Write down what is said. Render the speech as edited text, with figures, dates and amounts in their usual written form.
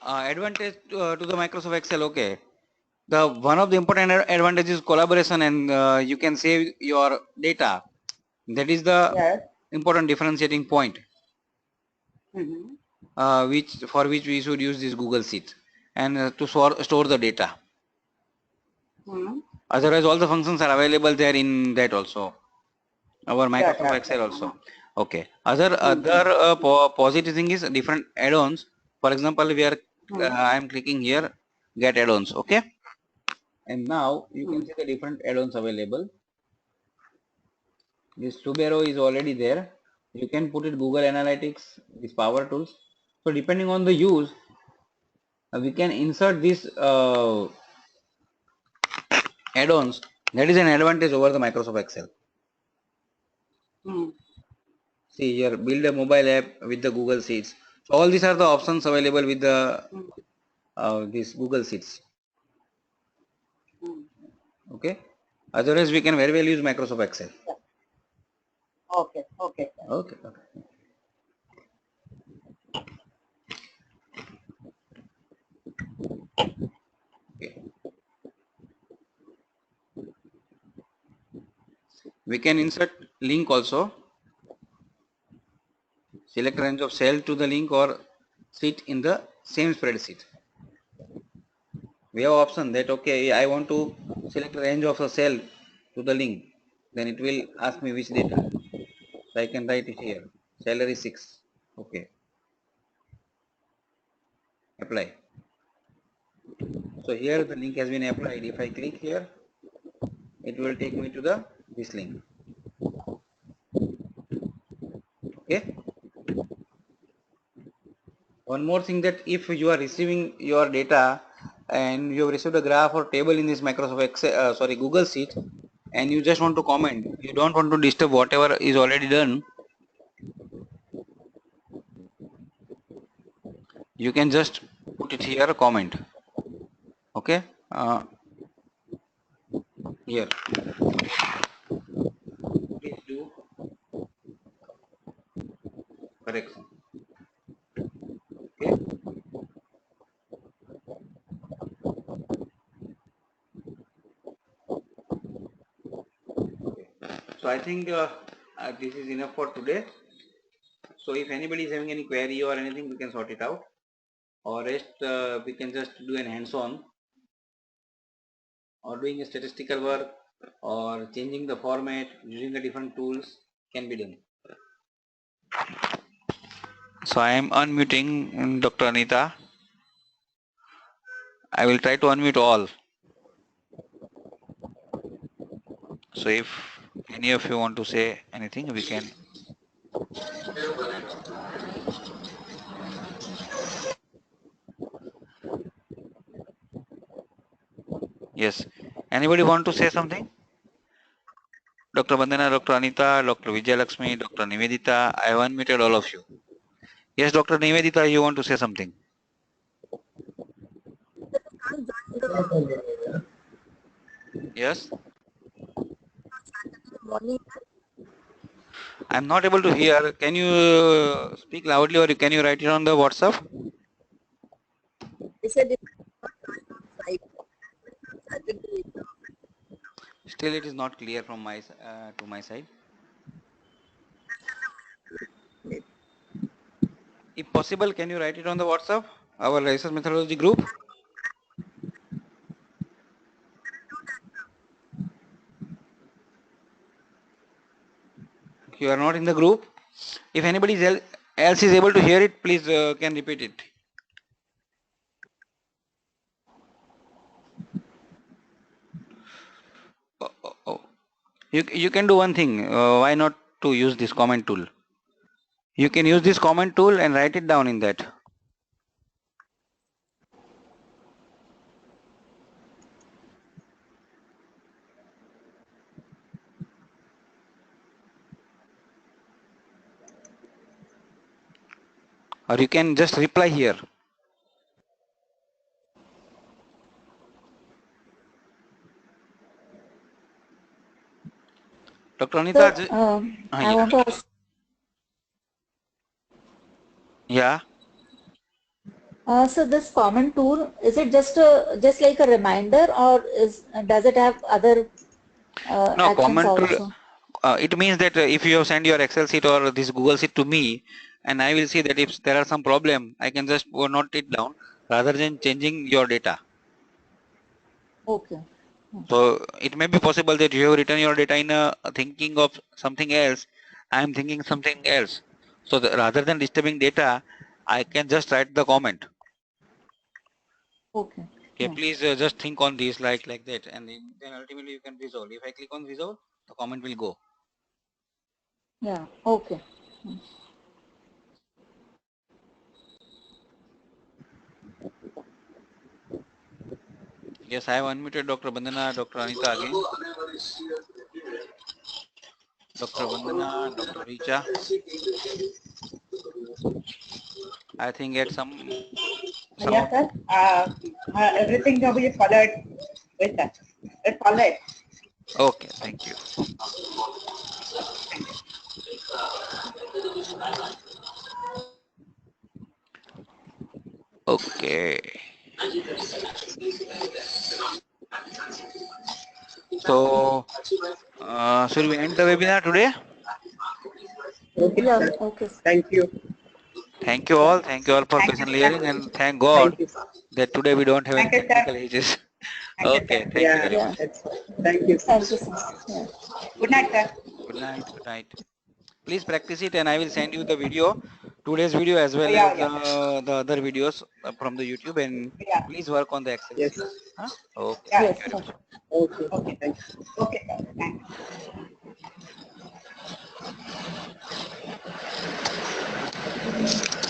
Advantage to the Microsoft Excel. Okay. The one of the important advantages is collaboration, and you can save your data. That is the Yes. important differentiating point. Mm-hmm. Which we should use this Google Sheet and to store the data. Mm-hmm. Otherwise, all the functions are available there in that also. Our Microsoft Data. Excel also. Okay. Other Mm-hmm. positive thing is different add-ons. For example, we are Mm-hmm. I am clicking here, get add-ons. Okay. And now you can Mm-hmm. see the different add-ons available. This Tubero is already there. You can put it Google Analytics, these power tools. So depending on the use, we can insert these add-ons. That is an advantage over the Microsoft Excel. Mm-hmm. See here, build a mobile app with the Google Sheets. So all these are the options available with the these Google Sheets. Mm-hmm. Okay. Otherwise, we can very well use Microsoft Excel. Yeah. Okay. Okay. Okay. Okay. Okay. We can insert link also. Select range of cell to the link or sit in the same spreadsheet. We have option that okay, I want to select range of a cell to the link. Then it will ask me which data. So I can write it here. Salary 6. Okay. Apply. So here the link has been applied. If I click here, it will take me to the this link. Okay. One more thing, that if you are receiving your data and you have received a graph or table in this Microsoft Excel, Google Sheet, and you just want to comment, you don't want to disturb whatever is already done, you can just put it here, comment. Okay. Here, please do correction. Okay. Okay. So I think this is enough for today. So if anybody is having any query or anything, we can sort it out, or rest we can just do an hands-on, or doing a statistical work, or changing the format using the different tools can be done. So I am unmuting Dr. Anita. I will try to unmute all. So if any of you want to say anything, we can. Yes. Anybody want to say something? Dr. Bandana, Dr. Anita, Dr. Vijayalakshmi, Dr. Nivedita, I have unmuted all of you. Yes, Dr. Nivedita, you want to say something? Yes. I'm not able to hear. Can you speak loudly, or can you write it on the WhatsApp? Still, it is not clear from my to my side. If possible, can you write it on the WhatsApp, our research methodology group? You are not in the group. If anybody else is able to hear it, please can repeat it. Oh, oh, oh. You can do one thing. Why not to use this comment tool? You can use this comment tool and write it down in that. Or you can just reply here. Dr. Anita, Sir, I yeah. want to ask. Yeah. So this comment tool, is it just like a reminder, or does it have other No, actions comment tool, also? it means that if you have sent your Excel sheet or this Google sheet to me, and I will see that if there are some problem, I can just note it down rather than changing your data. Okay. So it may be possible that you have written your data in a thinking of something else. I am thinking something else. So rather than disturbing data, I can just write the comment. Okay. Okay, please just think on this like that, and then ultimately you can resolve. If I click on resolve, the comment will go. Yeah. Okay. Yes, I have unmuted Dr. Bandana, Dr. Anita again. Dr. Vandana, Dr. Richa. I think at some Yes, of sir. Everything will be followed with that. It followed. okay, thank you. Okay. So should we end the webinar today? Okay, Yeah. sir. Okay. Thank you. Thank you all. Thank you all for Thank you, patiently sir. hearing, and thank God Thank you. that today we don't have any Thank you, sir. technical issues. Thank you, Okay, sir. thank you Yeah, very Yeah. much. that's all. Thank you, Thank you, sir. sir. Yeah. Good night, sir. Good night. Good night. Please practice it, and I will send you the video, today's video as Oh, well yeah, as yeah. the other videos from the YouTube, and Yeah. please work on the Excel Yes. sheet. Huh? Okay, Yeah. thank Yes. you very Sir. much. Okay. Okay. Thank you. Okay, sir. Thank you.